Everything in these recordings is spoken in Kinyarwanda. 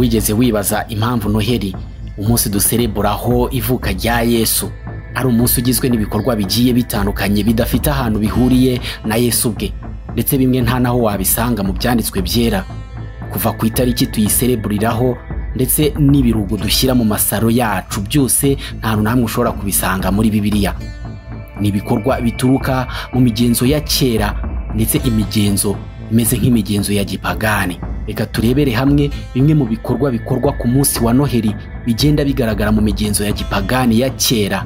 wigeze wibaza impamvu Noheli, umunsi dusereburaho ivuka rya Yesu, ari umunsi ugizwe n'ibikorwa bigiye bitandukanye bidafite ahantu bihuriye na Yesu ubwe, ndetse bimwe nta naho wabisanga mu byanditswe byera, kuva ku itariki tuyisereburiraho ndetse n'ibirugo dushyira mu masaro yacu, byose nta hantu namwe ushobora kubisanga muri Bibiliya. Ni ibikorwa bituruka mu migenzo ya kera, ndetse imigenzo imeze nk'imigenzo ya gipagani. Reka turebere hamwe bimwe mu bikorwa bikorwa ku munsi wa Noheli bigenda bigaragara mu migenzo ya gipagani ya kera,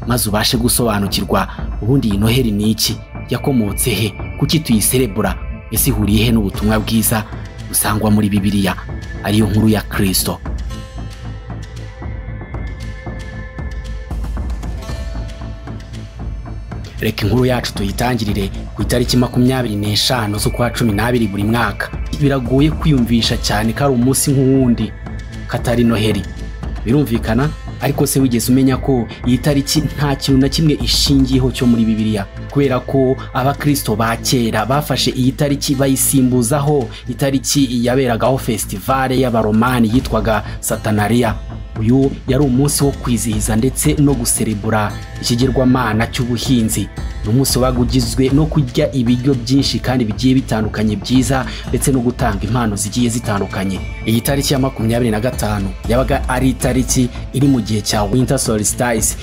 maze ubashe gusobanukirwa ubundi iyi Noheli ni iki, yakomotse he, kuki tuyiserebura, ese ihuriye he n'ubutumwa bwiza busangwa muri Bibiliya, ariyo nkuru ya Kristo. Reka inkuru yacu tuyitangirire ku itariki 25 z'ukwa 12 buri mwaka. Biragoye kwiyumvisha cyane ko ari umunsi nk'uwundi katari Noheli, birumvikana, ariko se wigeze umenya ko iyi tariki nta kintu na kimwe ishingiyeho cyo muri Bibiliya, kubera ko abakristo ba kera bafashe iyi tariki bayisimbuzaho itariki yaberagaho festivale y'abaromani yitwaga Satanalia. Uyu yari umunsi wo kwizihiza ndetse no guserebura ikigirwamana cy'ubuhinzi. Ni umunsi wagugizwe no kurya ibiryo byinshi kandi bigiye bitandukanye byiza, ndetse no gutanga impano zigiye zitandukanye. Iyi tariki ya 25 yabaga ari itariki iri mu gihe cya Winter Solstice.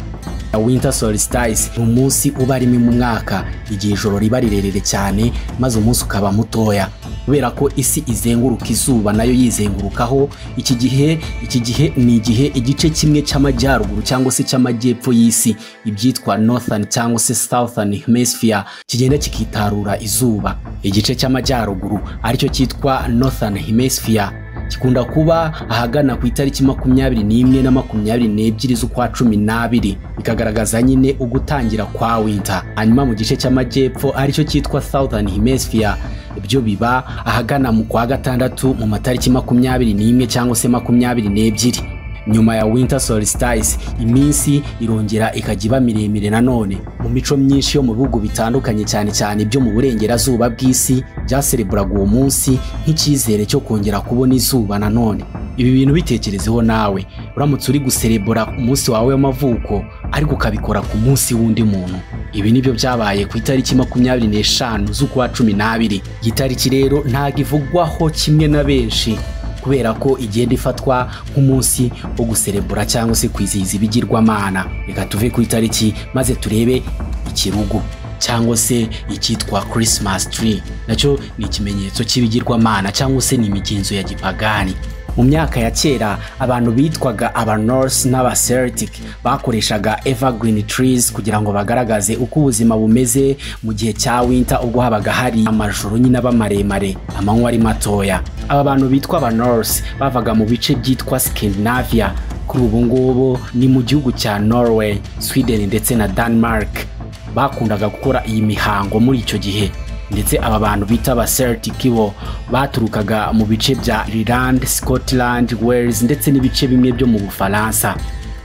Winter Solstice ni umunsi uba rimwe mu mwaka, igihe ijoro riba rirerire cyane maze umunsi ukaba mutoya, kubera ko isi izenguruka izuba nayo yizengurukaho. Iki gihe ni igihe igice kimwe cy'amajyaruguru cyangwa se cy'amajyepfo y'isi, ibyitwa Northern cyangwa se Southern Hemisphere, kigenda kikitarura izuba. Igice cy'amajyaruguru aricyo cyitwa Northern Hemisphere kikunda kuba ahagana ku itariki 21 na 22 z'ukwa 12, bikagaragaza nyine ugutangira kwa winter. Hanyuma mu gice cy'amajyepfo aricyo cyitwa Southern Hemisphere, ibyo biba ahagana mu kwa gatandatu mu matariki 21 cyangwa se 22. Nyuma ya Winter Solstice iminsi irongera ikajya iba miremire nanone. Mu mico myinshi yo mu bihugu bitandukanye, cyane cyane byo mu burengerazuba bw'isi, byasereburaga uwo munsi nk'icyizere cyo kongera kubona izuba nanone. Ibi bintu bitekerezeho nawe, uramutse uri guserebura umunsi wawe w'amavuko ariko ukabikora ku munsi w'undi muntu. Ibi nibyo byabaye ku itariki 25 z'ukwa 12. Iyi tariki rero ntago ivugwaho kimwe na benshi, kubera ko igenda ifatwa nk'umunsi wo guserebura cyangwa se kwizihiza ibigirwamana. Reka tuve ku itariki maze turebe ikirugu cyangwa se icyitwa Christmas tree. Nacyo ni ikimenyetso cy'ibigirwamana cyangwa se ni imigenzo ya gipagani. Mu myaka ya kera abantu bitwaga aba Norse n'aba Celtic bakoreshaga evergreen trees kugira ngo bagaragaze uko ubuzima bumeze mu gihe cya winter, ubwo habaga hari amajoro nyine abamaremare, amanywa ari matoya. Aba bantu bitwa aba Norse bavaga mu bice byitwa Scandinavia. Kuri ubu ngubu ni mu gihugu cya Norway, Sweden ndetse na Denmark. Bakundaga gukora iyi mihango muri icyo gihe, ndetse aba bantu bita aba Celtic bo baturukaga mu bice bya Ireland, Scotland, Wales ndetse n'ibice bimwe byo mu Bufaransa.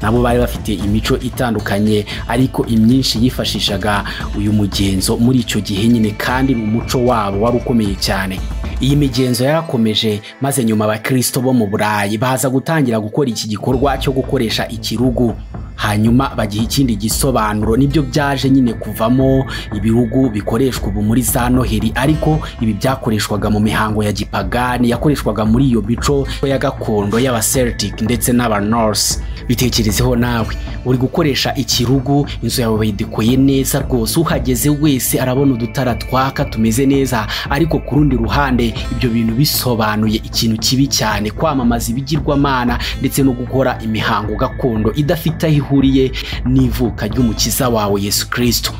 Nabo bari bafite imico itandukanye, ariko imyinshi yifashishaga uyu mugenzo muri icyo gihe nyine, kandi umuco wabo wari ukomeye cyane. Iyi migenzo yarakomeje, maze nyuma abakristo bo mu Burayi baza gutangira gukora iki gikorwa cyo gukoresha ikirugu. Hanyuma bagiha ikindi gisobanuro, nibyo byaje nyine kuvamo ibirugu bikoreshwa ubu muri za Noheli, ariko ibi byakoreshwaga mu mihango ya gipagani yakoreshwaga muri iyo bico ya gakondo y'aba Celtic ndetse n'aba Norse. Bitekerezeho nawe, uri gukoresha ikirugu, inzu yawe bayidekoye neza rwose, uhageze wese arabona udutara twaka tumeze neza, ariko ku rundi ruhande ibyo bintu bisobanuye ikintu kibi cyane, kwamamaza ibigirwamana ndetse no gukora imihango gakondo idafite aho ihuriye n'ivuka ry'umukiza wawe Yesu Kristo.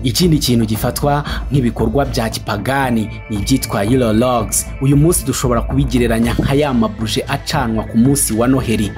Ikindi kintu gifatwa nk'ibikorwa bya gipagani ni ibyitwa Yule Logs. Uyu munsi dushobora kubigereranya nka ya mabuje acanwa ku munsi wa Noheli.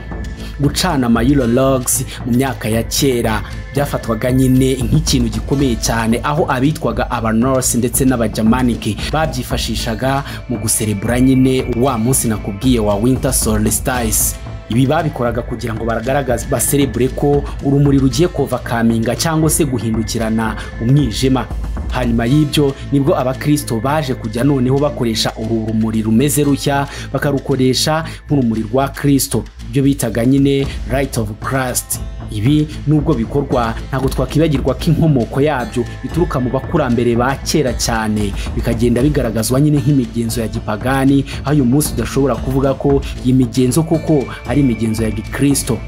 Gucana ama Yule Logs mu myaka ya kera byafatwaga nyine nk'ikintu gikomeye cyane, aho abitwaga aba Norse ndetse n'abagermanic babyifashishaga mu guserebura nyine wa munsi nakubwiye wa Winter Solstice. Ibi babikoraga kugira ngo baragaragaza baserebure ko urumuri rugiye kova kaminga cyangwa se guhindukirana umwijima. hanyuma y'ibyo nibwo abakristo baje kujya noneho bakoresha uru rumuri rumeze rushya bakarukoresha nk'urumuri rwa Kristo, ibyo bitaga nyine light of Christ. Ibi nubwo bikorwa ntabwo twakibagirwa ko inkomoko yabyo bituruka mu bakurambere ba kera cyane, bikagenda bigaragazwa nyine nk'imigenzo ya gipagani, aho uyu munsi udashobora kuvuga ko iyi migenzo koko ari imigenzo ya gikristo,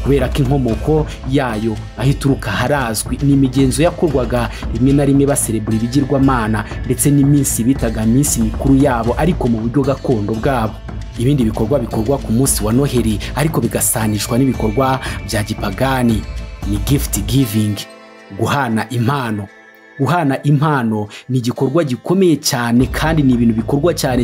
kubera ko inkomoko yayo aho ituruka harazwi. Ni imigenzo yakorwaga rimwe na rimwe baserebura ibigirwamana ndetse n'iminsi bitaga minsi mikuru yabo ariko mu buryo gakondo bwabo. Ibindi bikorwa bikorwa ku munsi wa Noheli ariko bigasanishwa n'ibikorwa bya gipagani ni gift giving, guhana impano. Guhana impano ni igikorwa gikomeye cyane kandi ni ibintu bikorwa cyane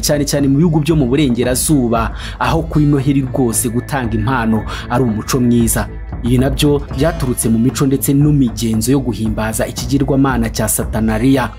mu bihugu byo mu burengerazuba, aho kuri Noheli rwose gutanga impano ari umuco mwiza. Ibi nabyo byaturutse mu mico ndetse n'imigenzo yo guhimbaza ikigirwamana cya Satanariya.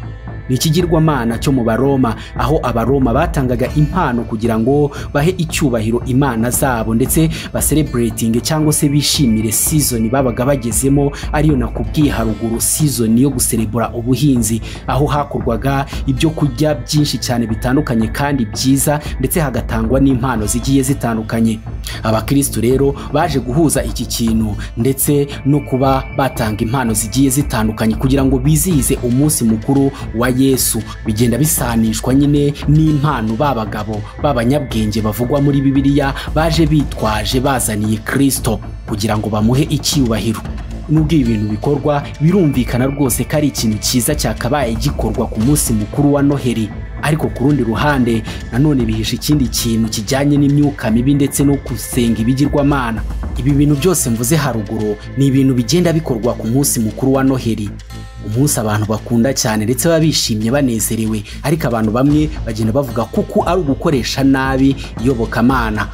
Ni ikigirwamana cyo mu Baroma, aho Abaroma batangaga impano kugira ngo bahe icyubahiro imana zabo ndetse celebrating cyangwa se bishimire season babaga bagezemo, ariyo nakubwiye haruguru, season yo guserebura ubuhinzi, aho hakorwaga ibyo kurya byinshi cyane bitandukanye kandi byiza ndetse hagatangwa n'impano zigiye zitandukanye. Abakristo rero baje guhuza iki kintu ndetse no kuba batanga impano zigiye zitandukanye kugira ngo bizihize umunsi mukuru wa Yesu. Bigenda bisanishwa nyine n'impano babagabo b'abanyabwenge bavugwa muri Bibiliya baje bitwaje bazaniye Kristo kugira ngo bamuhe icyubahiro. Nubwo ibintu bikorwa birumvikana rwose ko ari ikintu cyiza cyakabaye gikorwa ku munsi mukuru wa Noheli, ariko ku rundi ruhande nanone bihisha ikindi kintu kijyanye n'imyuka mibi ndetse no gusenga ibigirwamana. Ibi bintu byose mvuze haruguru ni ibintu bigenda bikorwa ku munsi mukuru wa Noheli, umunsi abantu bakunda cyane ndetse baba bishimye banezerewe, ariko abantu bamwe bagenda bavuga kuko ari ugukoresha nabi iyobokamana,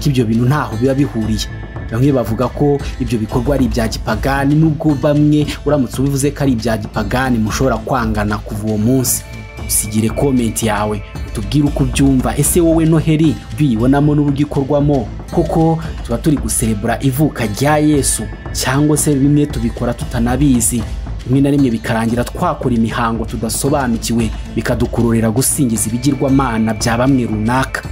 ko ibyo bintu ntaho biba bihuriye. Bamwe bavuga ko ibyo bikorwa ari ibya gipagani, nubwo bamwe uramutse ubivuze ko ari ibya gipagani mushobora kwangana kuva uwo munsi. Usigire comment yawe utubwire uko ubyumva. Ese wowe Noheli biyibonamo n'uburyo ikorwamo? Koko tuba turi guserebura ivuka rya Yesu cyangwa se bimwe tubikora tutanabizi, rimwe na rimwe bikarangira twakora imihango tudasobanukiwe bikadukururira gusingiza ibigirwamana bya bamwe runaka.